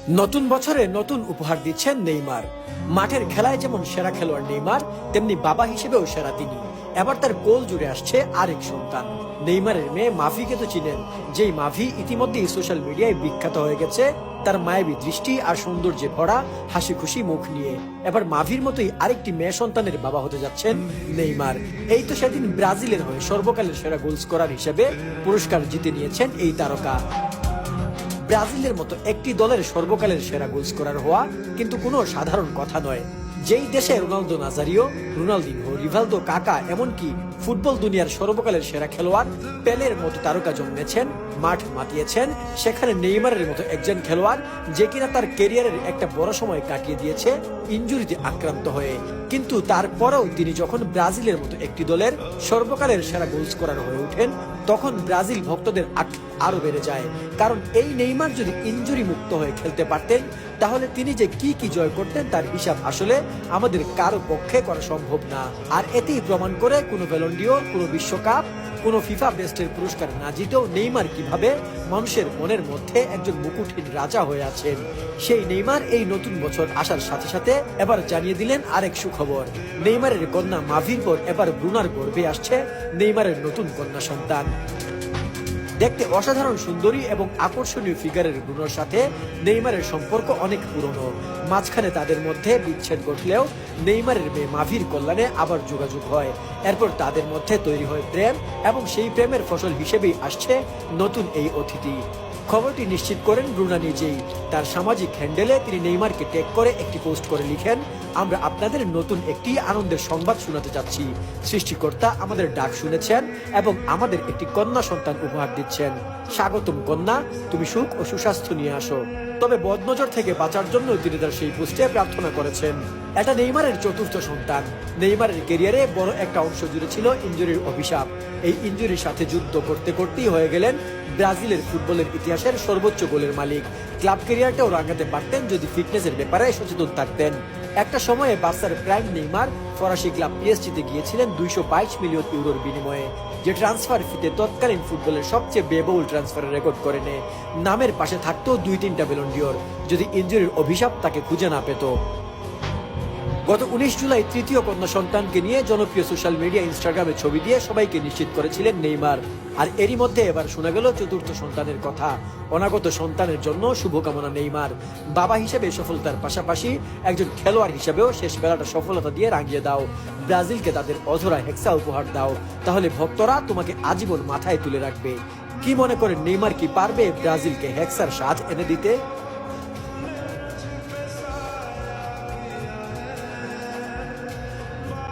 নতুন বছরে নতুন উপহার দিচ্ছেন নেইমার। মাঠের খেলায় যেমন সেরা খেলোয়াড় নেইমার, তেমনি বাবা হিসেবেও সেরা তিনি। এবার তার কোল জুড়ে আসছে আরেক সন্তান। নেইমারের মেয়ে মাভিকে তো চিনেন, যেই মাভি ইতিমধ্যেই সোশ্যাল মিডিয়ায় বিখ্যাত হয়ে গেছে তার মায়াবী দৃষ্টি আর সৌন্দর্যে ভরা হাসি খুশি মুখ নিয়ে। এবার মাভির মতোই আরেকটি মেয়ে সন্তানের বাবা হতে যাচ্ছেন নেইমার। এই তো সেদিন ব্রাজিলের হয়ে সর্বকালের সেরা গোল স্কোরার হিসেবে পুরস্কার জিতে নিয়েছেন এই তারকা। ব্রাজিলের মতো একটি দলের সর্বকালের সেরা গোল স্কোরার হওয়া কিন্তু কোনো সাধারণ কথা নয়। যেই দেশে রোনালদো নাজারিও, রোনালদিনহো, রিভালদো, কাকা, এমনকি ফুটবল দুনিয়ার সর্বকালের সেরা খেলোয়াড় পেলের মতো তারকা জন্মেছেন, মাঠ মাতিয়েছেন, সেখানে নেইমারের মতো একজন খেলোয়াড় যে কিনা তার ক্যারিয়ারের একটা বড় সময় কাটিয়ে দিয়েছে ইনজুরিতে আক্রান্ত হয়ে। কিন্তু তারপরেও তিনি যখন ব্রাজিলের মতো একটি দলের সর্বকালের সেরা গোল স্কোরার হয়ে ওঠেন, তখন ব্রাজিল ভক্তদের আরো বেড়ে যায়। কারণ এই নেইমার যদি ইনজুরি মুক্ত হয়ে খেলতে পারতেন, তাহলে তিনি যে কি জয় করতেন তার হিসাব আসলে আমাদের কারো পক্ষে করা সম্ভব না। আর এতেই প্রমাণ করে কোনো ব্যালন্ডিওর, কোনো বিশ্বকাপ, কোনো ফিফা বেস্টের পুরস্কার না জিতেও নেইমার কিভাবে মানুষের মনের মধ্যে একজন মুকুটহীন রাজা হয়ে আছেন। সেই নেইমার এই নতুন বছর আসার সাথে সাথে এবার জানিয়ে দিলেন আরেক সুখবর। নেইমারের কন্যা মাভির পর এবার ব্রুনার গর্ভে আসছে নেইমারের নতুন কন্যা সন্তান। দেখতে অসাধারণ সুন্দরী এবং আকর্ষণীয় ফিগারের ব্রুনোর সাথে নেইমারের সম্পর্ক অনেক পুরনো। মাঝখানে তাদের মধ্যে বিচ্ছেদ ঘটলেও নেইমারের মেয়ে মাভির কল্যাণে আবার যোগাযোগ হয়। এরপর তাদের মধ্যে তৈরি হয় প্রেম, এবং সেই প্রেমের ফসল হিসেবেই আসছে নতুন এই অতিথি। খবরটি নিশ্চিত করেন ব্রুনা নিজেই। তার সামাজিক হ্যান্ডেলে তিনি নেইমারকে ট্যাগ করে একটি পোস্ট করে লিখেন, আমরা আপনাদের নতুন একটি আনন্দের সংবাদ শোনাতে যাচ্ছি। সৃষ্টিকর্তা আমাদের ডাক শুনেছেন এবং আমাদের একটি কন্যা সন্তান উপহার দিচ্ছেন। স্বাগতম কন্যা, তুমি সুখ ও সুস্বাস্থ্য নিয়ে আসো। তবে বদনজর থেকে বাঁচার জন্য তিনি তার সেই পোস্টে প্রার্থনা করেছেন। এটা নেইমারের চতুর্থ সন্তান। নেইমারের ক্যারিয়ারে বড় একটা অংশ জুড়ে ছিল ইনজুরির অভিশাপ। এই ইনজুরির সাথে যুদ্ধ করতে করতেই হয়ে গেলেন ব্রাজিলের ফুটবলের ইতিহাসের সর্বোচ্চ গোলের মালিক। ক্লাব ক্যারিয়ারটাও রাঙাতে পারতেন যদি ফিটনেসের ব্যাপারে সচেতন থাকতেন। একটা সময়ে বার্সার প্রাইম নেইমার ফরাসি ক্লাব পিএসজিতে গিয়েছিলেন 222 মিলিয়ন ইউরোর বিনিময়ে, যে ট্রান্সফার ফিতে তৎকালীন ফুটবলের সবচেয়ে ব্যয়বহুল ট্রান্সফারের রেকর্ড করে নেয়। নামের পাশে থাকতো 2-3টা ব্যালন্ডিওর, যদি ইনজুরির অভিশাপ তাকে খুঁজে না পেত। গত 19 জুলাই তৃতীয় কন্যা সন্তানকে নিয়ে জনপ্রিয় সোশ্যাল মিডিয়া ইনস্টাগ্রামে ছবি দিয়ে সবাইকে নিশ্চিত করেছিলেন নেইমার। আর এরই মধ্যে এবার শোনা গেল চতুর্থ সন্তানের কথা। অনাগত সন্তানের জন্য শুভকামনা নেইমার। বাবা হিসেবে সফলতার পাশাপাশি একজন খেলোয়াড় হিসেবেও শেষ বেলাটা সফলতা দিয়ে রাঙিয়ে দাও। ব্রাজিলকে তাদের অধরা হেক্সা উপহার দাও, তাহলে ভক্তরা তোমাকে আজীবন মাথায় তুলে রাখবে। কি মনে করেন, নেইমার কি পারবে ব্রাজিলকে হেক্সার স্বাদ এনে দিতে?